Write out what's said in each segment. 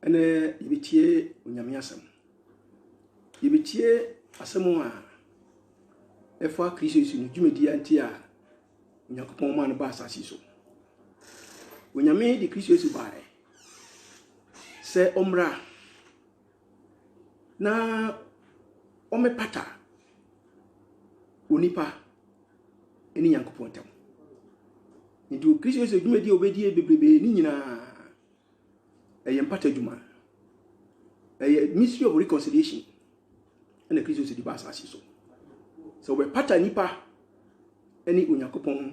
ene yebetie onyame asem yebetie asem a efa Kristo Yesu no dwumedi anti a Onyankopɔn ma no ba asase so onyame di Kristo Yesu bae se omra na omepata onipa eni Nyankopɔn tam nti Kristo Yesu dwumedi obedi bebrebe ni nyina empata dwuma mystery of reconciliation ene Kristo Yesu di ba asase so we pata nipa eni Onyankopɔn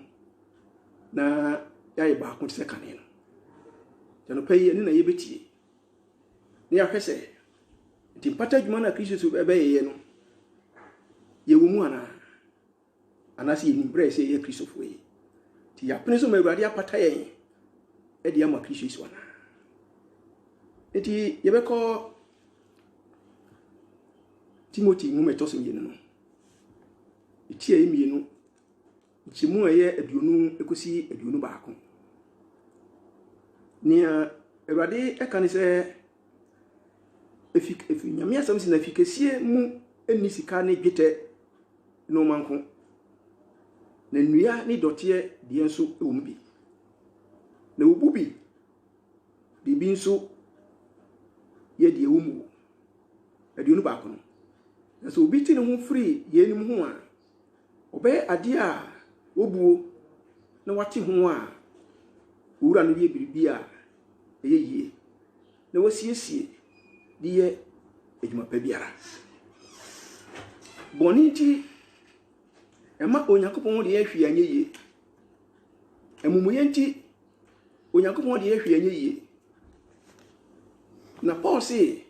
na yaye ba ko tse kane no jano pay eni na yebetie ni ahwese nti pata dwuma na Kristo Yesu ebe ye no ye wo mu anase ye nimbre se ye Kristo fo yi ti ya pene so ma Awurade apata yen e de ama Kristo Yesu ana eti yebeko Timothy mu metoso yenu no etie yemienu nchimu eye aduonu ekosi aduonu baako ni Awurade eka ne se efi nyame asam si na fikesie mu eni sika ne dwete no manko na nnua ni dotie de enso ewo bi na obubi bibi nso ye de ewo mu aduonu baako no so obi ti ne ho free ye nim ho a obey ade a obuo na wate ho a wura no ye biribi a eye yie na wasiesie de ye edwuma pa biara boni ti ema Onyankopɔn de ye hwe anye yie emumuye nti Onyankopɔn de ye hwe anye yie na Paul say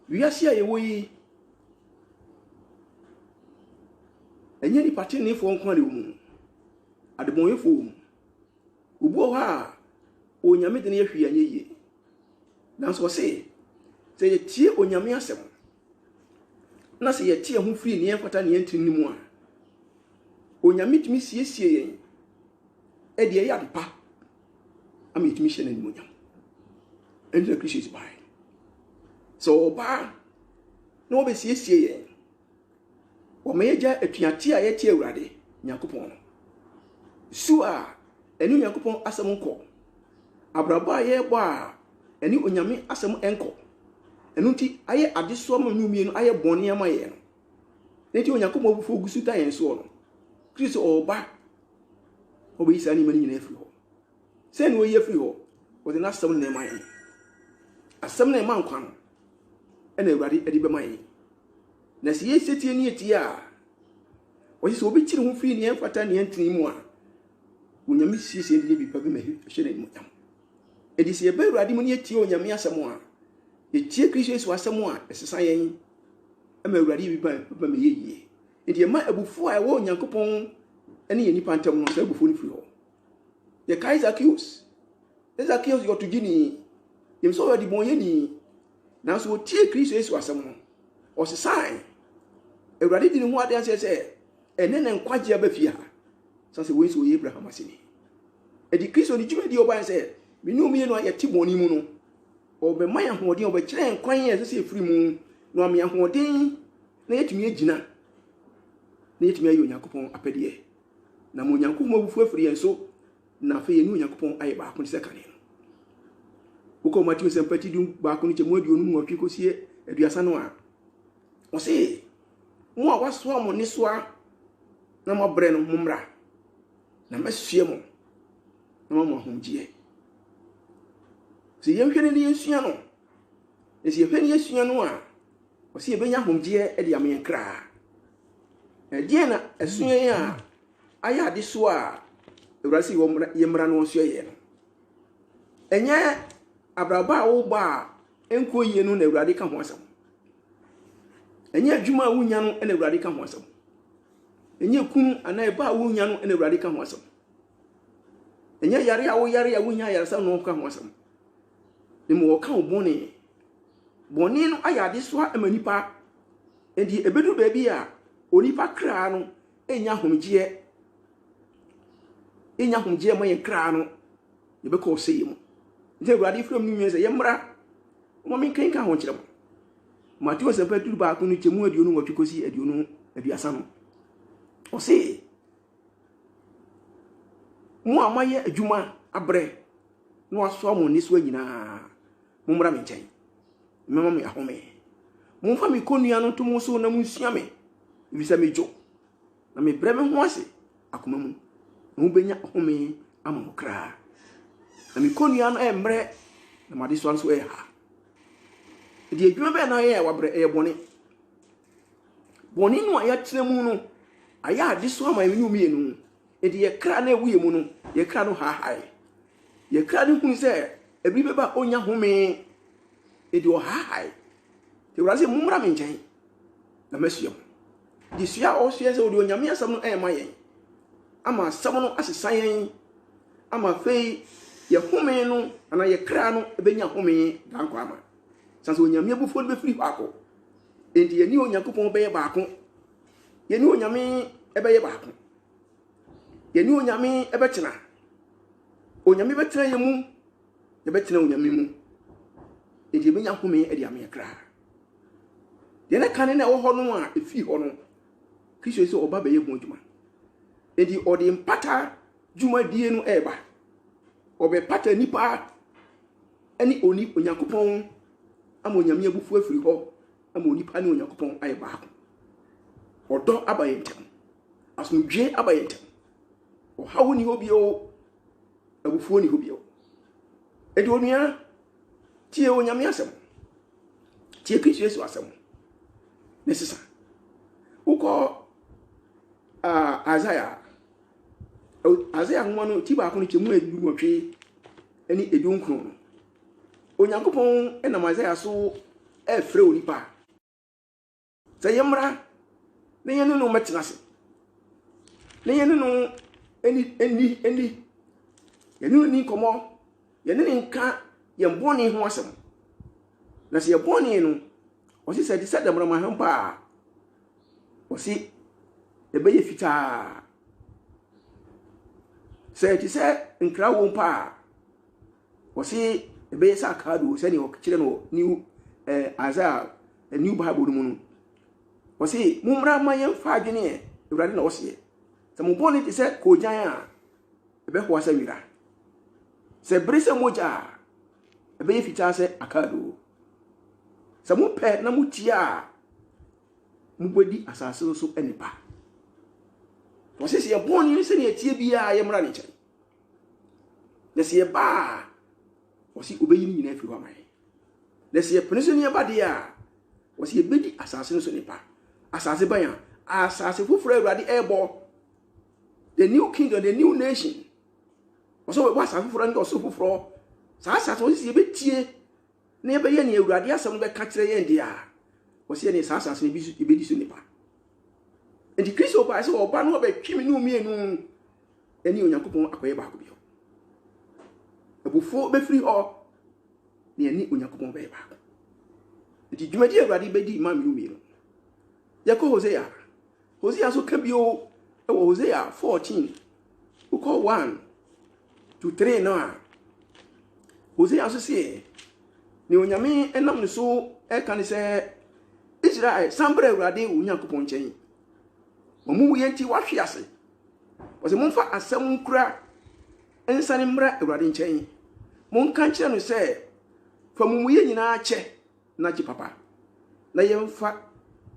wiase a ye wo yi enye ni pati ni fo nkwa le mu adebon ye fo ubo ha onyame de ne ye hwe anye yie nanso se ye tie onyame asem na se ye tie ho free ne enfata ne entini mu a onyame tumi siesie yen e de ye adepa am yetumi hye na ni monyam enter Kristo is by so ba na obe siesie yen o meja etuate a ye tie Awurade Nyankopɔn no su a eni Nyankopɔn asem nko abraba ye bo a eni onyame asem enko enu nti aye adeso ma nwumie no aye bone ama ye no nti Onyankopɔn bufo gusu ta yen so no Kristo oba obe isa ni mani nyina afiri ho se no ye afiri ho o de na asem na ma yen asem na ma nkwa no ena Awurade edi be ma yen na si yesetie ni etie a o se obi kire ho free ni enfata ni entini mu a onyame siesie de bi pa be ma hye na ni monyam edi se be Awurade mu ni etie onyame asem a etie Kristo Yesu asem a esesa yen ama Awurade bi pa me yeye edi ma abufu a wo Nyankopɔn ene ye nipa ntam no se abufu ni free ho ye Zacchaeus yo to gini yem so di bon ye ni na so tie Kristo Yesu asem no o se sai Awurade di ne ho ade ase se ene ne nkwaje abafi ha so se we so ye Abraham asini edi Kristo ni dwuma di oban se menu mi no ye tiboni mu no o be man ahoden o be kire nkwan ye se efiri mu no am ahoden na yetumi agina na yetumi ayo Onyankopɔn apede na mo Onyankopɔn abufu afiri enso na fe ye ni Onyankopɔn aye ba ko se kane no ko Matthew sempati dum ba ko ni chemu aduonu mu atwi ko sie aduasa no a o se mo a waso mo ni soa na mo bre no mumra na masue mo na mo ahomgie se yehwene ni yesua no se yehwene yesua no a o se yebenya ahomgie e de amen kra e de na esua ya aya de so a Awurade wo yemra no sua ye no enye abraba wo ba enko ye no na Awurade ka ho asam enye adwuma wunya no na Awurade ka ho asam enye kun ana ba wunya no na Awurade ka ho asam enye yare a wo yare a wunya yare sa no ka ho asam emu wo ka obone bone no aya de so amanipa edi ebedu ba bi a onipa kra no enya homgie ma ye kra no ye be ko sey mu nti Awurade from ni nwese ye mra Mommy can't count them. Matthew was a pet to back on the chemo, you know what you could see at you know at your son. Or say, Mo amaye adwuma abre no aso mo niswa nyina mummra me nchen mema me ahome mumfa me konua no to mo so na munsua me bisa me jo na me bre me ho ase akoma mu no benya ahome amokra na me konua no emre na made so anso ha di adwuma be na ye wa bre e boni no aya tire mu no aya ade so ama me mienu edi ye kra na ewuye mu no ye kra no ha ye kra no hu se ebi beba onya home edi o ha te wura se mumra me nchen na masuam di sua o sua se odi onyame asam no e ma yen ama asam no asesan yen ama fei ye home no ana ye kra no ebenya home danko ama sanso onyame abufo be firi baako enti ye ni onyankopon be ye baako ye ni onyame ebe ye baako ye ni onyame ebetena onyame betena ye mu ye betena onyame mu enti ebenya home e de ame kra ye na kan na wo ho no a efi ho no Kristo se oba be ye hu adwuma enti odi mpata dwuma die no eba obe pata nipa ani oni onyankopon ama onyame abufu afiri ho ama onipa ne onyankopon aye baako odo abaye ntem asomdwe abaye ntem o hawo ni hobio abufuo ni hobio edi onua tie onyame asem tie Kristo Yesu asem nesisa uko Isaiah nwanu ti ba ko ni chemu edu nwotwe ani edu nkron onyankopon enam Isaiah so efre onipa sayemra ne yenu no metinase ne yenu no eni yenu ni komo yenu ni nka yemboni ho asem na se yeboni no osi se di sadamra ma hempa osi ebeye fita se ti se nkra wo mpa osi ebeye sa kadu se ni okire no new Isaiah a new Bible mu no osi mumra ma yemfa adwene ewrade na osi se mo boni ti se ko jan a ebe ho asa wira se brise moja ebe fita se akado se mo pe na mo tia mo bodi asase so enipa osi se boni se ne etie bia ye mra ne chen ne se ba osi obeyi ni nyina afi ho mai ne se peniso ne ba dia osi ebedi asase so nipa asase ban asase fufura awrade ebo the new kingdom the new nation oso we asase fufura ndi oso fufura sa asase osi ebetie na ebe ye ne awrade asem be ka kire ye ndia osi ne sa asase ne bisu ebedi so nipa enti Kristo ba se oba no be twimi no mienu eni onyankopon akoye ba ko bi abufo be free ho ne eni onyankopon be ba enti dwumadi awrade bedi ma mi mienu yako Hosea so kabio e wo Hosea 14 uko 1 to 3 na Hosea so se ni onyame enam ne so e kan se Israel sambre awrade onyankopon chen omu yenti wahwe ase wose momfa asem nkura ensane mra awrade nchen monka kire no se fa mumuye nyina che na chi papa na yemfa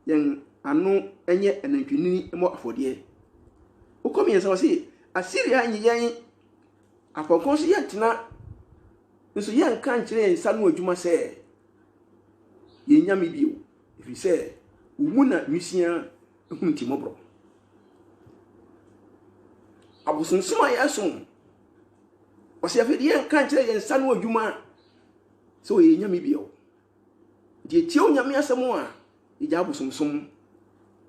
yen anu enye enantwini mo afodie ukomi yensa wose Asiria nyen afokon so yentina nso yen kan kire yensa no adwuma se yenyame bio efi se umuna nwisia ehunti mobro abusunsuma yeson wose afedi yen kan kire yensa no adwuma so yenyame bio die tie onyame asem a ija abusunsum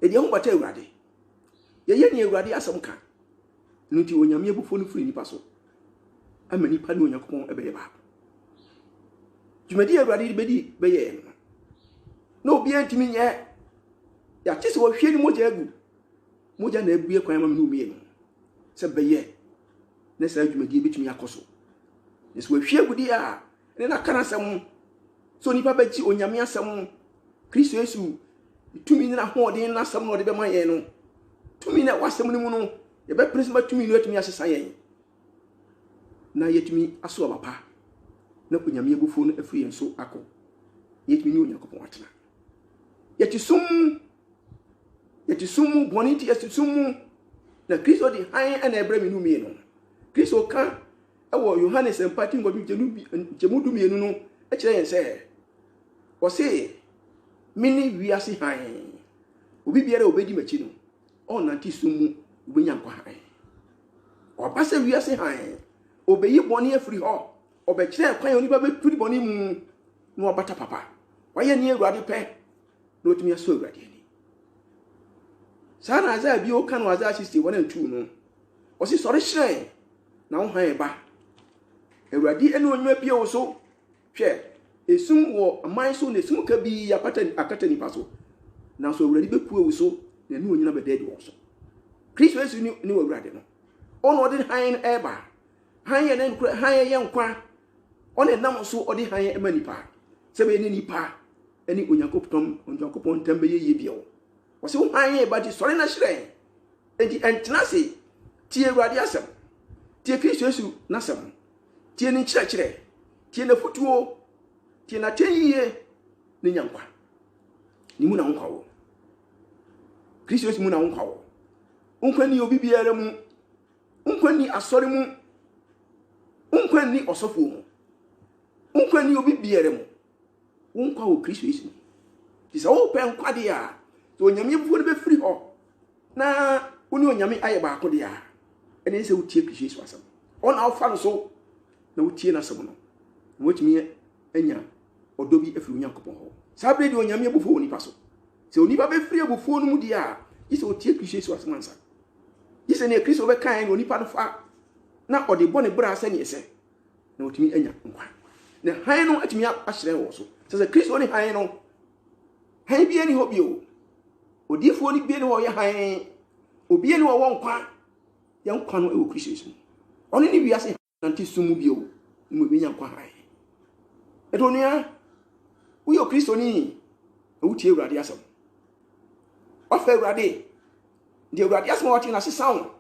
edi ho bata awrade ye ni awrade asem ka nti onyame abufo no firi nipa so ama nipa ne onyankopon ebe ba dwumadi awrade bedi beye no obi antimi nye ya tise wo hwe ni moja agu moja na abue kwan ma no mienu se beye ne sa dwumadi betumi akoso nso wo hwe agudi a ne na kana asem so nipa bɛgye onyame asɛm Kristo Yesu tumi na hoɔden na asɛm no de bɛma yɛn no tumi na wasɛm no mu no yɛbɛpresma tumi no atumi ahyesa yɛn na yɛtumi aso papa na onyame abufuo no afiri yɛn so akɔ yɛtumi ne Onyankopɔn atena yɛte sum bɔne ti yɛte sum na Kristo de han na ɛbrɛ me no mie no Kristo ka ɛwɔ Yohanes empati ngɔdwu dumienu no ɛkyerɛ yɛn sɛ ɔse mini wiase han obi biara obedi machi no ɔnante sum mu obenya nkwa han ɔba sɛ wiase han obeyi bɔne afiri hɔ ɔbɛkyerɛ kwan onipa bɛfiri bɔne mu na ɔbata papa wayɛ ne Awurade pɛ na otumi aso Awurade ani saa na Isaiah bi o kan no Isaiah 61:2 no ɔse sɔre hyerɛn na wo han ba Awurade ɛne onwuma bi o so hwɛ esum wɔ aman so na esum ka bi akata nipa so na so Awurade bɛpue wo so na ne onyina bɛda di wo so Kristo Yesu ni Awurade no ɔno ɔde han ɛba han yɛ ne nkura han yɛ nkwa ɔne nam so ɔde han ɛma nipa sɛ bɛ ne nipa ɛne Onyankopɔn ntam bɛyɛ yie bio ɔsɛ wo han yɛ ba di sɔre na hyerɛn enti ɛntena se tie Awurade asɛm tie Kristo Yesu n'asɛm tie ne nkyerɛkyerɛ tie na futuo tie na tɛnyie ne nyankwa ni mu na nkwa wo Kristo Yesu mu na nkwa wo nkwa ni obi biara mu nkwa ni asɔre mu nkwa ni ɔsɔfo mu nkwa ni obi biara mu nkwa wo Kristo Yesu ti sɛ wo pɛ nkwa de a so onyame buo no bɛfiri hɔ na wo ne onyame ayɛ baako de a ɛne sɛ wotie Kristo Yesu asɛm ɔna wofa no so na wotie n'asɛm no na wotumi anya ɔdɔ bi afiri Onyankopɔn hɔ saa bere de onyame abufuo wɔ nipa so sɛ onipa bɛfiri abufuo no mu de a yi sɛ wotie Kristo Yesu asɛm ansa yi sɛ ne Kristo bɛkae na onipa no fa na ɔde bɔ ne bra sɛ ne ɛsɛ na wotumi anya nkwa na han no atumi ahyerɛn wɔ so sɛ Kristo ne han no han bi ani hɔ bio odiifoɔ ni bi ani hɔ yɛ han obi ani hɔ wɔ nkwa yɛ nkwa no ɛwɔ Kristo Yesu ɔne ne wiase nante sum mu bio mu bi nya nkwa han ɛdonia woyɛ Kristo ni wotie Awurade asɛm ɔfa Awurade de Awurade asɛm wɔte na sesa wo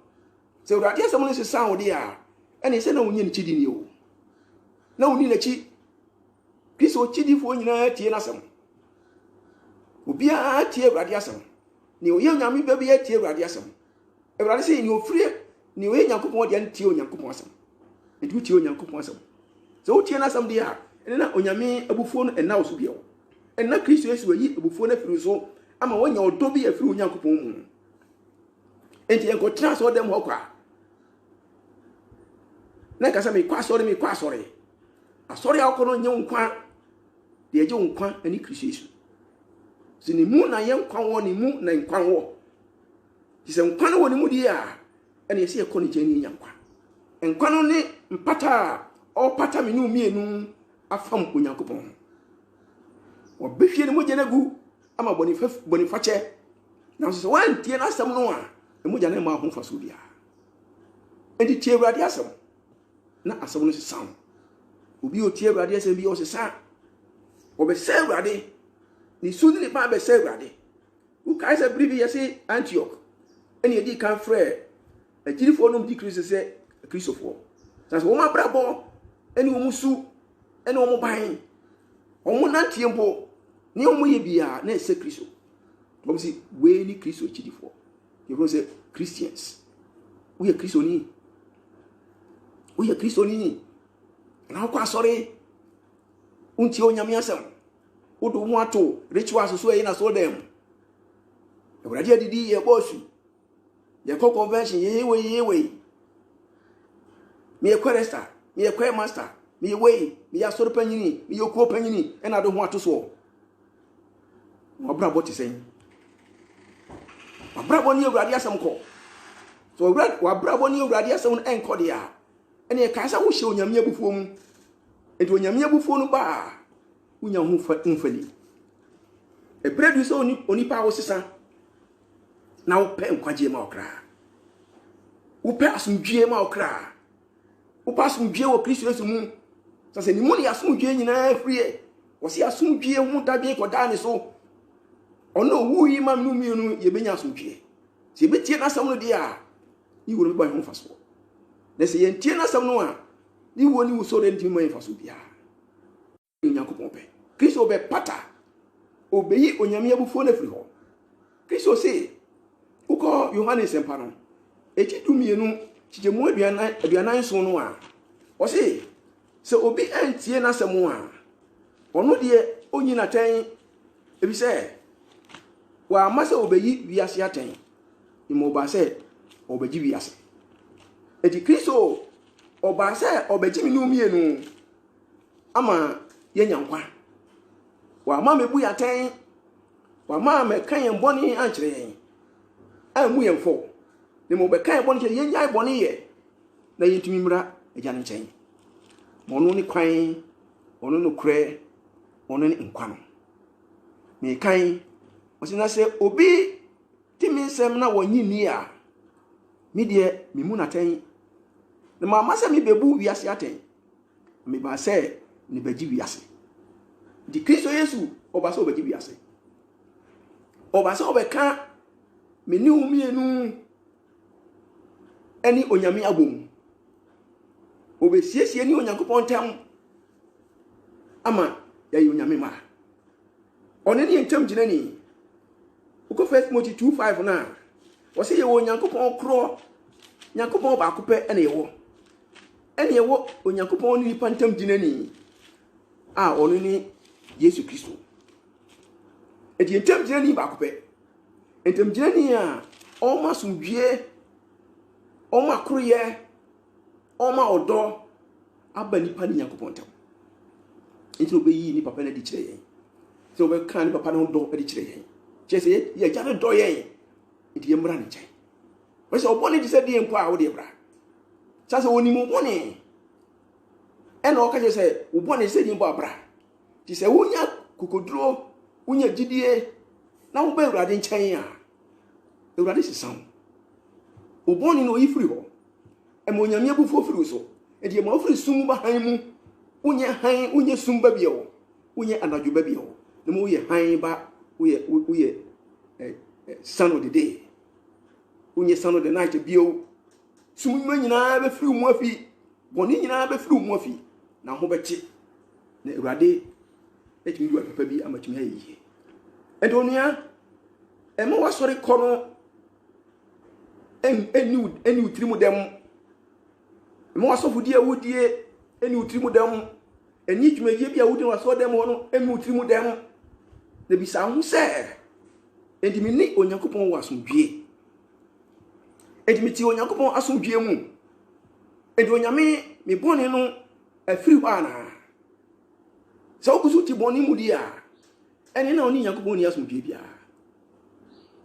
sɛ Awurade asɛm no sesa wo de a ɛne sɛ na wonye ne kyidi ni o na woni n'akyi Kristo kyidifoɔ nyinaa tie n'asɛm obiara tie Awurade asɛm ne oyɛ nyame ba bi tie Awurade asɛm Awurade sɛ ni ofire ne oyɛ Nyankopɔn de antie Onyankopɔn asɛm nti tie Onyankopɔn asɛm sɛ wotie n'asɛm de a ɛne na onyame abufuo no ɛna wo so bio ɛna Kristo Yesu ayi abufuo no afiri so ama wonya ɔdɔ bi afiri Onyankopɔn mu enti yɛnkɔtena sɛ ɔdɛm hɔ kwa na kasa me kwa asɔre asɔre a wokɔ no nyɛ nkwa de agye nkwa ani Kristo Yesu sɛ ne mu na yɛ nkwa wɔ ne mu na nkwa wɔ sɛ nkwa no wɔ ne mu di a ɛne yɛsɛ yɛkɔ ne gyani nya nkwa nkwa no ne mpata a ɔpata me ne umienu afam Onyankopɔn wɔbɛhwie ne mogya no gu ama bɔnifakyɛ na sɛ wantie n'asɛm no a mogya no ma ho fa so bia enti tie Awurade asɛm na asɛm no sesa wo obi otie Awurade asɛm bi ɔsesa ɔbɛsɛ Awurade ne su ne ba bɛsɛ Awurade wokae sɛ bere bi yɛse Antioch ɛne yɛdi kan frɛ agyirifoɔ nom di Kristo sɛ Kristofoɔ sɛ wɔn abrabɔ ɛne wɔn su ɛne wɔn ban wɔn nantie mpo ne wɔn yɛ bia na ɛsɛ Kristo wɔn si wei ni Kristo akyidifoɔ yɛfrɛ sɛ Christians woyɛ Kristoni na wokɔ asɔre wontie onyame asɛm wodo ho ato rituals so ɛyi na so dem Awurade adidi yɛ bɔsu yɛkɔ convention yɛyɛ me yɛ chorister me yɛ choir master me yɛ wei me yɛ asɔre panyini me yɛ kuo panyini ɛna do ho ato so wabrabɔ te sɛn wabrabɔ ne Awurade asɛm kɔ so wabrabɔ ne Awurade asɛm no ɛnkɔ de a ɛne yɛ kae sɛ wohyɛ onyame abufuo mu enti onyame abufuo no ba wonya ho mfani ɛberɛ du sɛ onipa wo sesa na wopɛ nkwagye ma okra wopɛ asomdwie ma okra wopɛ asomdwie wɔ Kristo Yesu mu sɛ ne mu ne asomdwie nyinaa frie wɔsi asomdwie ho dabie kɔda ne so ɔno wu yi mam no mienu ye benya asomdwie sɛ yebetie na asɛm no de a ni wo no ba ho faso na sɛ yentie na asɛm no a ni wo ni wo so de ntimi ma faso bia Nyankopɔn pɛ Kristo be pata obeyi onyame abufuo na firi hɔ Kristo sɛ ukɔ Yohane sempa no eti dumienu chichemu aduanan so no a ɔse sɛ obi antie na asɛm a ɔno de onyina tɛn ebi sɛ wa amase obeyi wiase atɛn imo ba sɛ obegyi wiase eti Kristo oba sɛ obegyi mi no mienu ama yenyankwa wa ama mebu yatɛn wa ama mekan yen bɔne ankyerɛ yen amu yen fo ne mo bekan bɔne kyerɛ yen nyai bɔne yɛ na yentumi mra agya ne nkyɛn ɔno ne kwan ɔno no korɛ ɔno ne nkwa no me kan ɔsina sɛ obi timi nsɛm na wɔnyi ni a me deɛ me mu natɛn na mama sɛ me bebu wiase atɛn me ba sɛ ne bagyi wiase di Kristo Yesu ɔba sɛ ɔbagyi wiase ɔba sɛ ɔbɛka me ne umienu ɛne onyame abom obesiesie ni Onyankopɔn ntam ama yɛyɛ onyame ma ɔne ne ntam gyina ni uko 1 Timothy 2:5 na wɔsɛ yɛwɔ Onyankopɔn korɔ Nyankopɔn baako pɛ ɛne yɛwɔ Onyankopɔn ne nipa ntam gyina ni a ɔno ne Yesu Kristo eti ntam gyina ni baako pɛ ntam gyina ni a ɔma sumdwie ɔma koroyɛ ɔma ɔdɔ aba nipa ne Nyankopɔn ntam enti obeyi ni papa na di kyerɛ yɛn sɛ obɛka ni papa no dɔ di kyerɛ yɛn kyerɛ sɛ yɛ gya no dɔ yɛn enti yɛmmra ne nkyɛn wɔsɛ ɔbɔne di sɛ deɛ mpo a wode bra sɛ sɛ onim ɔbɔne ɛna ɔka kyerɛ sɛ ɔbɔne sɛ deɛ mpo abra ti sɛ wonya kokoduro wonya gyidie na wo ba Awurade nkyɛn a Awurade sesan ɔbɔne no oyi firi hɔ ɛma onyame abufuo firi so enti ma ofiri sum ba han mu wonya sum ba bia wo wonya anadwo ba bia wo na mo woyɛ han ba woyɛ son of the day wonya son of the night bio sum nyinaa be firi mu afi bɔne nyinaa be firi mu afi na ho bɛkye na Awurade etimi du papa bi amatumi ayi enti onua ɛma wasɔre kɔ no eni utirimu dem ɛma wasɔfo die wodie eni utirimu dem eni dwumayie bi a wodi wasɔ dem no eni utirimu dem na bisa ho sɛ enti mi ni Onyankopɔn wɔ asomdwie enti mi ti Onyankopɔn asomdwie mu enti onyame me bɔne no afiri hɔ ana sɛ wokusu ti bɔne mu di a ɛne na ɔne Nyankopɔn ni asomdwie bia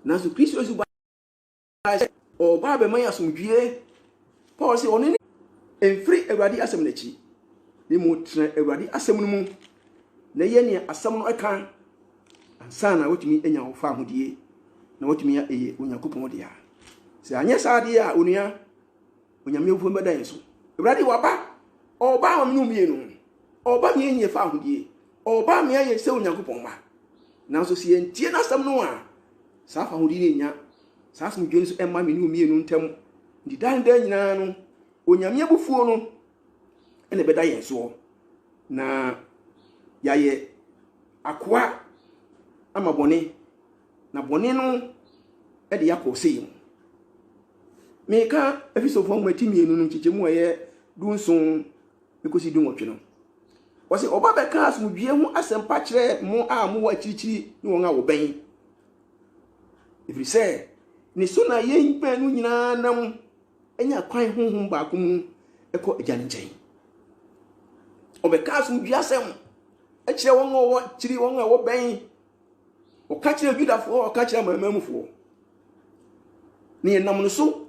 na so Kristo Yesu ba ɔba bɛma yɛ asomdwie Paul sɛ ɔne emfiri Awurade asɛm n'akyi ne mu tena Awurade asɛm no mu na yɛ ne asɛm no ɛka ansa na wotumi anya wo fa ahodie na wotumi ɛyɛ Onyankopɔn de a sɛ anyɛ saa de a onua onyame ofo mbɛda yɛn so Awurade waba ɔba am no mienu ɔba me yɛ fa ahodie ɔba me yɛ sɛ Onyankopɔn ma nanso sɛ yɛntie na asɛm no a saa fa ahodie nya saa asomdwe nso ɛma me ne mienu ntam ndi dan nyinaa no onyame abufuo no ɛna bɛda yɛn so na yɛayɛ akoa ama bɔne na bɔne no ɛde yakɔ sei mu meka Efesofo nwati mienu no nkyɛmu ɛyɛ dunson ekosi dunwɔtwe no wɔse ɔba bɛka asomdwie ho asɛmpa kyerɛ mo a mo wɔ akyirikyiri ne wɔn a wɔbɛn ɛfiri sɛ ne so na yɛn bɛnu nyinaa nam enya kwan honhom baako mu ɛkɔ agya ne nkyɛn ɔbɛka asomdwie asɛm ɛkyerɛ wɔn a wɔwɔ kyiri wɔn a wɔbɛn ɔka kyerɛ Judafoɔ ɔka kyerɛ amanamanmufoɔ ne yɛnam no so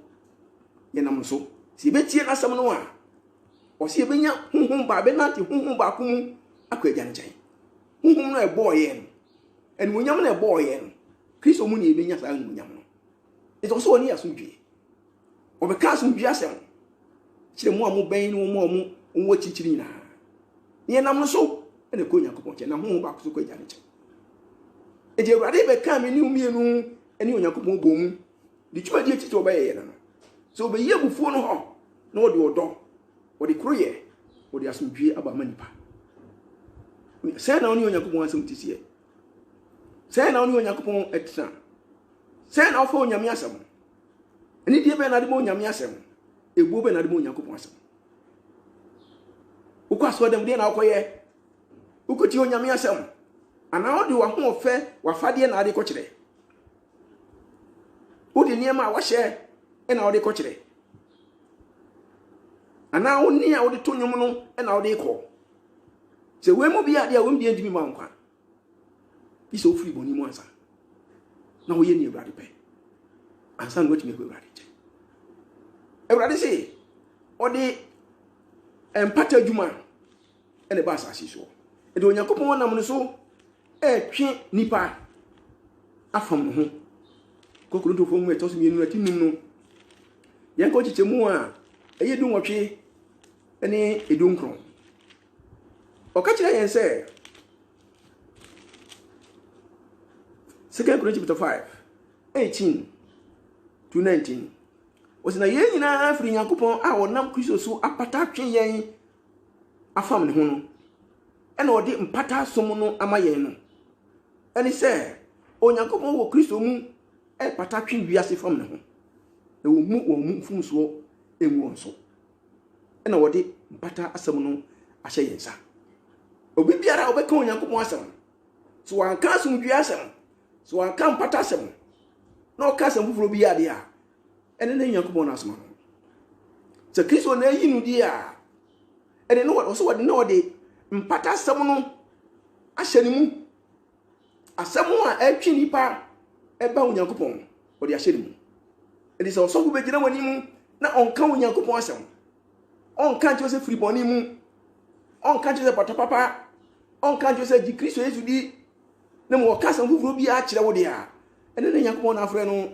sɛ yɛbɛtie n'asɛm no a ɔsɛ yɛbɛnya honhom ba bɛnante honhom baako mu akɔ agya ne nkyɛn honhom no ɛbɔɔ yɛn no ɛnumonyam no ɛbɔɔ yɛn no Kristo mu ne yɛbɛnya saa ɛnumonyam no ɛtɔ so wɔne asomdwie ɔbɛka asomdwie asɛm kyerɛ mo a mo bɛn no mo a mo wɔ kyikyiri nyinaa ne yɛnam no so ene ko Onyankopon che na ho ba ko so ko agya ne che eje Awurade be ka me ni umienu ene Onyankopon bo mu di twuma di titi obaye no so be ye bufuo no ho na wo de odo wo de kroye wo de asomdwie aba manipa se na oni Onyankopon asem tisiye se na oni Onyankopon etra se na ofo Onyame asem eni die be na de mo Onyame asem egbo be na de mo Onyankopon asem ukwaso dem de na akoye ukoti Onyame asem ana odi wa ho ofe wa fade na ade ko kire odi niema wa hye na odi ko kire ana oni a odi to nwom no na odi ko se we mu bia de a we mu de ndimi ma nkwa iso ofri boni mu ansa na wo ye ni Awurade pe ansa no wetimi ko Awurade je Awurade se odi empata djuma ene ba asasi so e de Onyankopon nam no so twe nipa afam no ho kokuru to fom eto so mienu ati num no yen ko chichemu a eye dun wotwe ene edun kron o ka kire yen se 2 Corinthians 5:18-19 osina yen nyina afri Nyankopon a wonam Kristo so apata twe yen afam ne ho no ene odi mpata som no ama yen no ene se Onyankopon wo Kristo mu pata twe wiase fam ne ho e wo mu fumso enwu onso ene odi mpata asem no ahye yen sa obi biara obeka Onyankopon asem so wanka asem dwi asem so wanka mpata asem na o ka asem fufuro bi ade a ene na Onyankopon asem no se Kristo na yi nu di a ene no wo so wode na odi mpata asem no ahye ni mu asem a atwi nipa eba Onyankopon odi ahye ni mu edi se osofo be gina wani mu na onka Onyankopon asem onka nche se free boni mu onka nche se patapapa onka nche se ji Kristo Yesu di na mo ka asem fufuro bi a kire wo de a ene na Onyankopon na afre no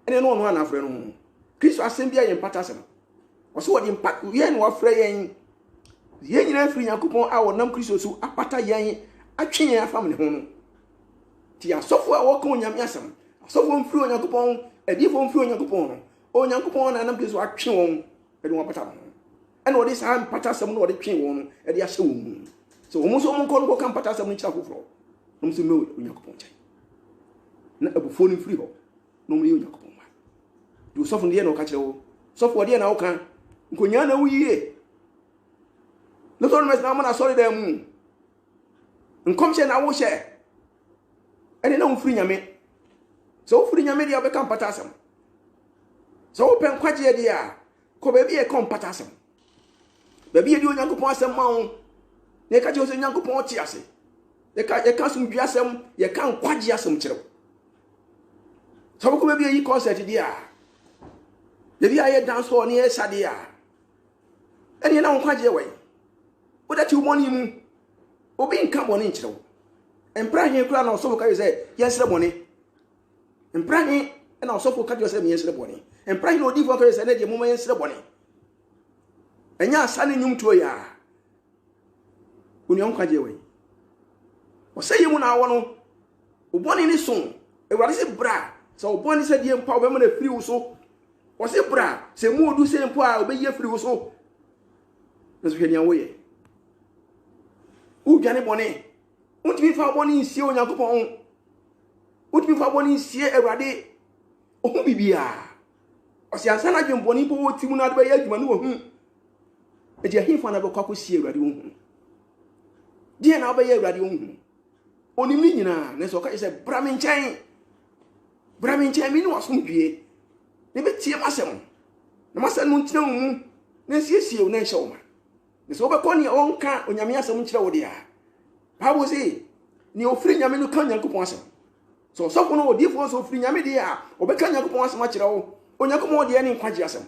ene no ono na afre no Kristo asem bi a yen pata asem oso wodi mpa yen wo afre yen yen nyina free Onyankopon a wonam Kristo so apata yen atwe yen afam ne ho no ti asofo a wo ka Onyame asem asofo mfiri Onyankopon edifo mfiri Onyankopon no Onyankopon na nam Kristo atwe won ede wo pata no ene wodi sa pata asem no wodi twe won no ede ahye won mu so wo so mon ko no ka pata asem no kira foforo no so me Onyankopon chai na abufo no mfiri ho no me Onyankopon ma du sofo ne no ka kire wo sofo de na wo kan nkonya na wuyiye no so no mes na ma na sorry da mu nkom che na wo hye ene na mfiri Nyame so mfiri Nyame dia be kan pata asem so pen kwaje dia ko be bi e kon pata asem be bi e di Onyankopon asem ma wo ne ka je o se Onyankopon ti ase e ka sum dua asem ye kan kwaje asem kire so ko be bi e concert dia be bi aye dance hall ne e sade a ene na kwaje we o da ti wo ni mu obi nka boni kire wo emprahin kura na osofo ka yese yensere boni emprahin na osofo ka yese yensere boni emprahin odi fo ka yese na de moma yensere boni enya asane nyum to ya union kwaje we o sey mu na awo no oboni ni so ewade se bra so oboni se die mpa obe mo na firi wo so o se bra se mu odu se mpa a obe ye firi wo so na so hwe ni awo ye u dwane boni utimi fa boni nsie Onyankopon utimi fa boni nsie Awurade ohun bibia osi ansa na dwem boni po wotimu na de be adwuma no ohun eje hinfa na be kwa kosie Awurade ohun die na be ye Awurade ohun onim ni nyina na so ka ise bra me nchen mi ni wasomdwie ne be tie masem na masem no ntina mu na siesie wo na hye wo ma ne so be koni onka Onyame asem nkyere wo de a Bible say ni ofiri Nyame no kan Nyankopon asem so sofo no odifo so ofiri Nyame de a obeka Nyankopon asem akire wo Onyankopon de ni nkwaje asem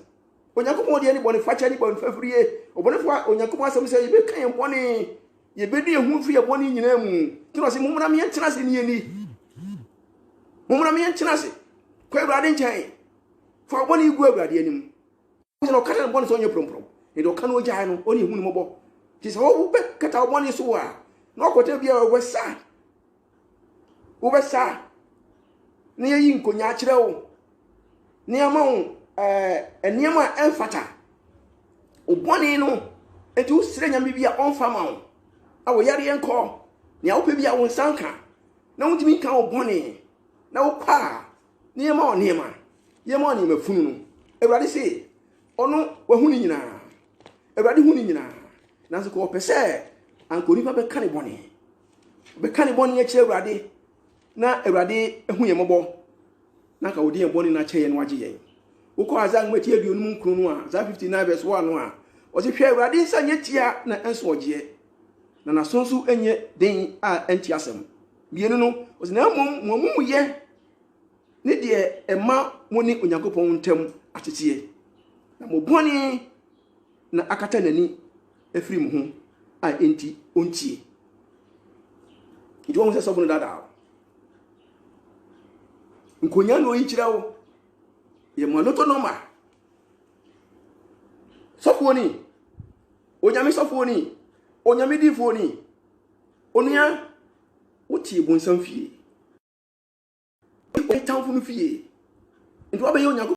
Onyankopon de ni boni facha ni boni fafriye obone fa Onyankopon asem say be kan yen boni ye be di ehun fi ye boni nyina mu tino se mumra me ntena se ni eni mumra me ntena se kwa Awurade nchen fa boni igu Awurade anim so no kata boni so onye promprom e do kan o jai no oni ehun mo bo ti se wo be kata boni so a no kote bia we sa na yi nkonya kire wo ne ama wo eniema emfata obone no enti wo sire nyame bia onfa ma wo a wo yare enko ne wo pe bia wo nsanka na wo timi kan obone na wo kwa niema o niema yema o niema funu no ewrade se ono wahuni nyina ewrade huni nyina na so ko pese ankoni pa be kan bone ya kire ewrade na ewrade ehu ye mobo na ka wodi ye bone na cheye no agye ye wo ko azan mati aduonu mu nkru no a za 59 verse 1 no a o se hwe ewrade nsa nyetia na enso ogye na nasonso enye den a enti asem bienu no o se na mum ye ne de ema mo ni onyankopon ntam atete na mo bone na akata nani efiri mu ho a enti ontie ijo mo se sobo no dada nkonya no yi kirawo ye mo loto no ma sofoni onyame sofoni onyame difoni onia uti bonsan fie o tamfo no fie nti wa be ye onyanko